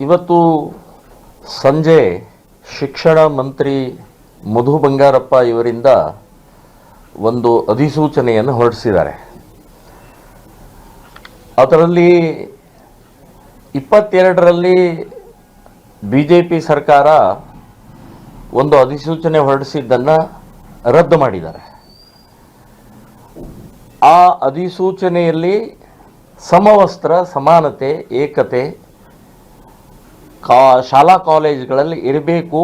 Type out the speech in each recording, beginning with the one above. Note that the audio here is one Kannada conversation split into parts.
ಇವತ್ತು ಸಂಜೆ ಶಿಕ್ಷಣ ಮಂತ್ರಿ ಮಧು ಬಂಗಾರಪ್ಪ ಇವರಿಂದ ಒಂದು ಅಧಿಸೂಚನೆಯನ್ನು ಹೊರಡಿಸಿದ್ದಾರೆ. ಅದರಲ್ಲಿ 22ರಲ್ಲಿ BJP ಸರ್ಕಾರ ಒಂದು ಅಧಿಸೂಚನೆ ಹೊರಡಿಸಿದ್ದನ್ನು ರದ್ದು ಮಾಡಿದ್ದಾರೆ. ಆ ಅಧಿಸೂಚನೆಯಲ್ಲಿ ಸಮವಸ್ತ್ರ, ಸಮಾನತೆ, ಏಕತೆ ಶಾಲಾ ಕಾಲೇಜುಗಳಲ್ಲಿ ಇರಬೇಕು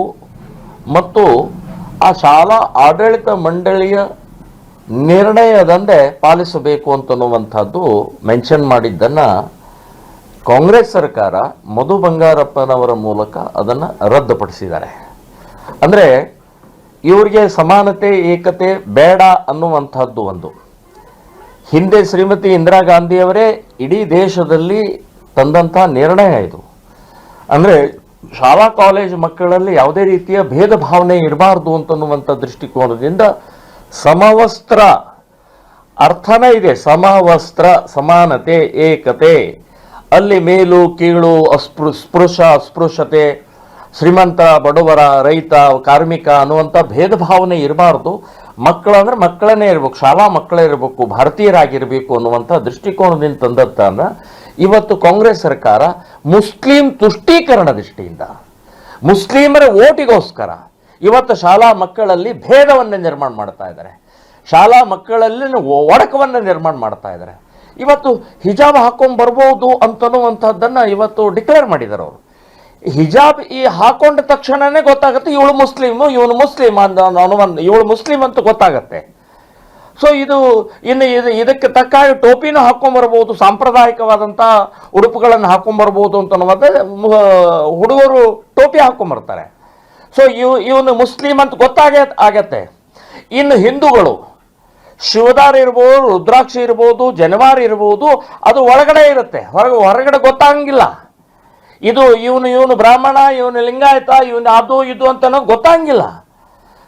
ಮತ್ತು ಆ ಶಾಲಾ ಆಡಳಿತ ಮಂಡಳಿಯ ನಿರ್ಣಯದಂತೆ ಪಾಲಿಸಬೇಕು ಅಂತನ್ನುವಂಥದ್ದು ಮೆನ್ಷನ್ ಮಾಡಿದ್ದನ್ನು ಕಾಂಗ್ರೆಸ್ ಸರ್ಕಾರ ಮಧು ಬಂಗಾರಪ್ಪನವರ ಮೂಲಕ ಅದನ್ನು ರದ್ದುಪಡಿಸಿದ್ದಾರೆ. ಅಂದರೆ ಇವರಿಗೆ ಸಮಾನತೆ, ಏಕತೆ ಬೇಡ ಅನ್ನುವಂಥದ್ದು ಒಂದು. ಹಿಂದೆ ಶ್ರೀಮತಿ ಇಂದಿರಾ ಗಾಂಧಿಯವರೇ ಇಡೀ ದೇಶದಲ್ಲಿ ತಂದಂಥ ನಿರ್ಣಯ ಇದು. ಅಂದರೆ ಶಾಲಾ ಕಾಲೇಜು ಮಕ್ಕಳಲ್ಲಿ ಯಾವುದೇ ರೀತಿಯ ಭೇದ ಭಾವನೆ ಇರಬಾರ್ದು ಅಂತನ್ನುವಂಥ ದೃಷ್ಟಿಕೋನದಿಂದ ಸಮವಸ್ತ್ರ ಅರ್ಥನೇ ಇದೆ. ಸಮವಸ್ತ್ರ, ಸಮಾನತೆ, ಏಕತೆ, ಅಲ್ಲಿ ಮೇಲು ಕೀಳು, ಸ್ಪೃಶ ಅಸ್ಪೃಶ್ಯತೆ, ಶ್ರೀಮಂತ ಬಡವರ, ರೈತ ಕಾರ್ಮಿಕ ಅನ್ನುವಂಥ ಭೇದ ಭಾವನೆ ಇರಬಾರ್ದು. ಮಕ್ಕಳಂದ್ರೆ ಮಕ್ಕಳನ್ನೇ ಇರಬೇಕು, ಶಾಲಾ ಮಕ್ಕಳೇ ಇರಬೇಕು, ಭಾರತೀಯರಾಗಿರಬೇಕು ಅನ್ನುವಂಥ ದೃಷ್ಟಿಕೋನದಿಂದ ತಂದದ್ದನ್ನ ಇವತ್ತು ಕಾಂಗ್ರೆಸ್ ಸರ್ಕಾರ ಮುಸ್ಲಿಂ ತುಷ್ಟೀಕರಣ ದೃಷ್ಟಿಯಿಂದ, ಮುಸ್ಲಿಮರ ಓಟಿಗೋಸ್ಕರ ಇವತ್ತು ಶಾಲಾ ಮಕ್ಕಳಲ್ಲಿ ಭೇದವನ್ನು ನಿರ್ಮಾಣ ಮಾಡ್ತಾ ಇದ್ದಾರೆ. ಶಾಲಾ ಮಕ್ಕಳಲ್ಲಿ ಒಡಕವನ್ನು ನಿರ್ಮಾಣ ಮಾಡ್ತಾ ಇದ್ದಾರೆ. ಇವತ್ತು ಹಿಜಾಬ್ ಹಾಕೊಂಡು ಬರ್ಬೋದು ಅಂತನ್ನುವಂಥದ್ದನ್ನು ಇವತ್ತು ಡಿಕ್ಲೇರ್ ಮಾಡಿದ್ದಾರೆ ಅವರು. ಹಿಜಾಬ್ ಹಾಕೊಂಡ ತಕ್ಷಣನೇ ಗೊತ್ತಾಗುತ್ತೆ ಇವಳು ಮುಸ್ಲಿಮು, ಇವನು ಮುಸ್ಲಿಮ್ ಇವಳು ಮುಸ್ಲಿಂ ಅಂತ ಗೊತ್ತಾಗತ್ತೆ. ಸೊ ಇದಕ್ಕೆ ತಕ್ಕ ಟೋಪಿನೂ ಹಾಕೊಂಡ್ಬರ್ಬೋದು, ಸಾಂಪ್ರದಾಯಿಕವಾದಂಥ ಉಡುಪುಗಳನ್ನು ಹಾಕೊಂಡ್ಬರ್ಬೋದು ಅಂತನ್ನುವಂಥ ಹುಡುಗರು ಟೋಪಿ ಹಾಕೊಂಡ್ಬರ್ತಾರೆ. ಸೊ ಇವನು ಮುಸ್ಲಿಂ ಅಂತ ಆಗತ್ತೆ. ಇನ್ನು ಹಿಂದೂಗಳು ಶಿವದಾರಿ ಇರ್ಬೋದು, ರುದ್ರಾಕ್ಷಿ ಇರ್ಬೋದು, ಜನವಾರಿ ಇರ್ಬೋದು, ಅದು ಒಳಗಡೆ ಇರುತ್ತೆ, ಹೊರಗಡೆ ಗೊತ್ತಾಗಂಗಿಲ್ಲ. ಇವನು ಬ್ರಾಹ್ಮಣ, ಇವನು ಲಿಂಗಾಯತ, ಇವನು ಅದು ಇದು ಅಂತ ಗೊತ್ತಾಗಂಗಿಲ್ಲ.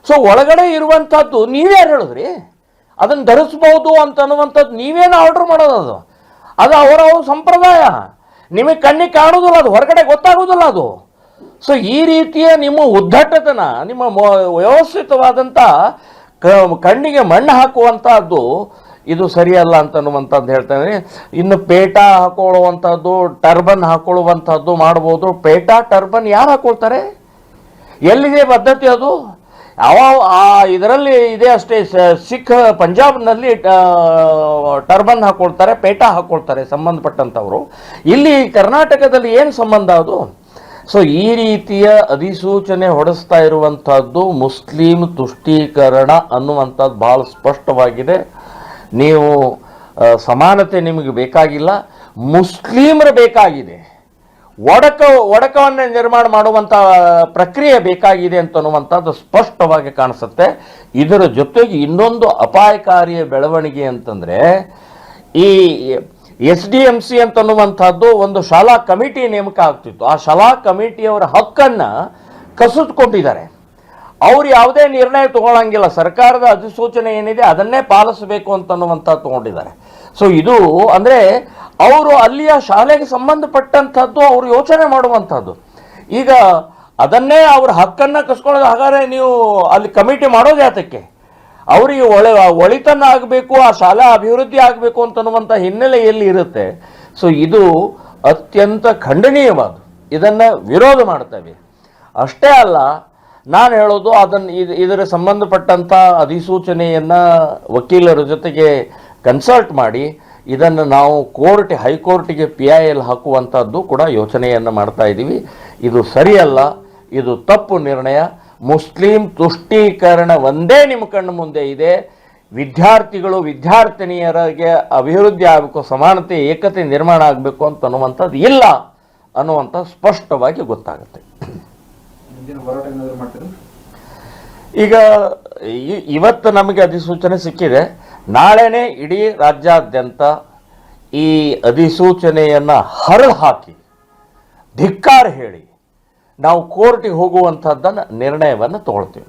ಸೊ ಒಳಗಡೆ ಇರುವಂಥದ್ದು ನೀವ್ಯಾರು ಹೇಳಿದ್ರಿ? ಅದನ್ನು ಧರಿಸ್ಬೋದು ಅಂತನ್ನುವಂಥದ್ದು ನೀವೇನು ಆರ್ಡರ್ ಮಾಡೋದು? ಅದು ಅವರ ಸಂಪ್ರದಾಯ. ನಿಮಗೆ ಕಣ್ಣಿಗೆ ಕಾಣೋದಿಲ್ಲ, ಅದು ಹೊರಗಡೆ ಗೊತ್ತಾಗೋದಿಲ್ಲ ಅದು. ಸೊ ಈ ರೀತಿಯ ನಿಮ್ಮ ಉದ್ದಟತನ, ನಿಮ್ಮ ವ್ಯವಸ್ಥಿತವಾದಂಥ ಕಣ್ಣಿಗೆ ಮಣ್ಣು ಹಾಕುವಂಥದ್ದು ಇದು ಸರಿಯಲ್ಲ ಅಂತನ್ನುವಂಥದ್ದು ಹೇಳ್ತೇನೆ. ಇನ್ನು ಪೇಟ ಹಾಕೊಳ್ಳುವಂಥದ್ದು, ಟರ್ಬನ್ ಹಾಕೊಳ್ಳುವಂಥದ್ದು ಮಾಡ್ಬೋದು. ಪೇಟ ಟರ್ಬನ್ ಯಾರು ಹಾಕೊಳ್ತಾರೆ? ಎಲ್ಲಿದೆ ಪದ್ಧತಿ ಅದು? ಇದರಲ್ಲಿ ಇದೆ ಅಷ್ಟೇ. ಸಿಖ್ ಪಂಜಾಬ್ನಲ್ಲಿ ಟರ್ಬನ್ ಹಾಕೊಳ್ತಾರೆ, ಪೇಟ ಹಾಕೊಳ್ತಾರೆ ಸಂಬಂಧಪಟ್ಟಂಥವರು. ಇಲ್ಲಿ ಕರ್ನಾಟಕದಲ್ಲಿ ಏನು ಸಂಬಂಧ ಅದು? ಸೊ ಈ ರೀತಿಯ ಅಧಿಸೂಚನೆ ಹೊರಡಿಸ್ತಾ ಇರುವಂಥದ್ದು ಮುಸ್ಲಿಂ ತುಷ್ಟೀಕರಣ ಅನ್ನುವಂಥದ್ದು ಭಾಳ ಸ್ಪಷ್ಟವಾಗಿದೆ. ನೀವು ಸಮಾನತೆ ನಿಮಗೆ ಬೇಕಾಗಿಲ್ಲ, ಮುಸ್ಲಿಮರು ಬೇಕಾಗಿದೆ. ಒಡಕವನ್ನು ನಿರ್ಮಾಣ ಮಾಡುವಂಥ ಪ್ರಕ್ರಿಯೆ ಬೇಕಾಗಿದೆ ಅಂತನ್ನುವಂಥದ್ದು ಸ್ಪಷ್ಟವಾಗಿ ಕಾಣಿಸುತ್ತೆ. ಇದರ ಜೊತೆಗೆ ಇನ್ನೊಂದು ಅಪಾಯಕಾರಿಯ ಬೆಳವಣಿಗೆ ಅಂತಂದರೆ, ಈ SDMC ಅಂತನ್ನುವಂಥದ್ದು ಒಂದು ಶಾಲಾ ಕಮಿಟಿ ನೇಮಕ ಆಗ್ತಿತ್ತು. ಆ ಶಾಲಾ ಕಮಿಟಿಯವರ ಹಕ್ಕನ್ನು ಕಸಿದುಕೊಂಡಿದ್ದಾರೆ. ಅವ್ರು ಯಾವುದೇ ನಿರ್ಣಯ ತಗೊಳ್ಳಂಗಿಲ್ಲ. ಸರ್ಕಾರದ ಅಧಿಸೂಚನೆ ಏನಿದೆ ಅದನ್ನೇ ಪಾಲಿಸಬೇಕು ಅಂತನ್ನುವಂಥದ್ದು ತಗೊಂಡಿದ್ದಾರೆ. ಸೊ ಇದು ಅಂದರೆ ಅವರು ಅಲ್ಲಿಯ ಶಾಲೆಗೆ ಸಂಬಂಧಪಟ್ಟಂಥದ್ದು ಅವರು ಯೋಚನೆ ಮಾಡುವಂಥದ್ದು. ಈಗ ಅದನ್ನೇ ಅವ್ರ ಹಕ್ಕನ್ನು ಕಸ್ಕೊಳ್ಳೋದು. ಹಾಗಾದರೆ ನೀವು ಅಲ್ಲಿ ಕಮಿಟಿ ಮಾಡೋದು ಯಾತಕ್ಕೆ? ಅವರಿಗೆ ಒಳಿತನ ಆಗಬೇಕು, ಆ ಶಾಲಾ ಅಭಿವೃದ್ಧಿ ಆಗಬೇಕು ಅಂತನ್ನುವಂಥ ಹಿನ್ನೆಲೆಯಲ್ಲಿ ಇರುತ್ತೆ. ಸೊ ಇದು ಅತ್ಯಂತ ಖಂಡನೀಯವಾದ, ಇದನ್ನು ವಿರೋಧ ಮಾಡ್ತೇವೆ. ಅಷ್ಟೇ ಅಲ್ಲ, ನಾನು ಹೇಳೋದು ಇದರ ಸಂಬಂಧಪಟ್ಟಂಥ ಅಧಿಸೂಚನೆಯನ್ನು ವಕೀಲರ ಜೊತೆಗೆ ಕನ್ಸಲ್ಟ್ ಮಾಡಿ ಇದನ್ನು ನಾವು ಹೈಕೋರ್ಟಿಗೆ PIL ಹಾಕುವಂಥದ್ದು ಕೂಡ ಯೋಚನೆಯನ್ನು ಮಾಡ್ತಾ ಇದ್ದೀವಿ. ಇದು ಸರಿಯಲ್ಲ, ಇದು ತಪ್ಪು ನಿರ್ಣಯ. ಮುಸ್ಲಿಂ ತುಷ್ಟೀಕರಣ ಒಂದೇ ನಿಮ್ಮ ಕಣ್ಣು ಮುಂದೆ ಇದೆ. ವಿದ್ಯಾರ್ಥಿಗಳು, ವಿದ್ಯಾರ್ಥಿನಿಯರಿಗೆ ಅಭಿವೃದ್ಧಿ ಆಗಬೇಕು, ಸಮಾನತೆ, ಏಕತೆ ನಿರ್ಮಾಣ ಆಗಬೇಕು ಅಂತನ್ನುವಂಥದ್ದು ಇಲ್ಲ ಅನ್ನುವಂಥ ಸ್ಪಷ್ಟವಾಗಿ ಗೊತ್ತಾಗುತ್ತೆ. ಈಗ ಇವತ್ತು ನಮಗೆ ಅಧಿಸೂಚನೆ ಸಿಕ್ಕಿದೆ. ನಾಳೆನೇ ಇಡೀ ರಾಜ್ಯಾದ್ಯಂತ ಈ ಅಧಿಸೂಚನೆಯನ್ನು ಹರಿದು ಹಾಕಿ ಧಿಕ್ಕಾರ ಹೇಳಿ ನಾವು ಕೋರ್ಟಿಗೆ ಹೋಗುವಂಥದ್ದನ್ನು ನಿರ್ಣಯವನ್ನು ತಗೊಳ್ತೀವಿ.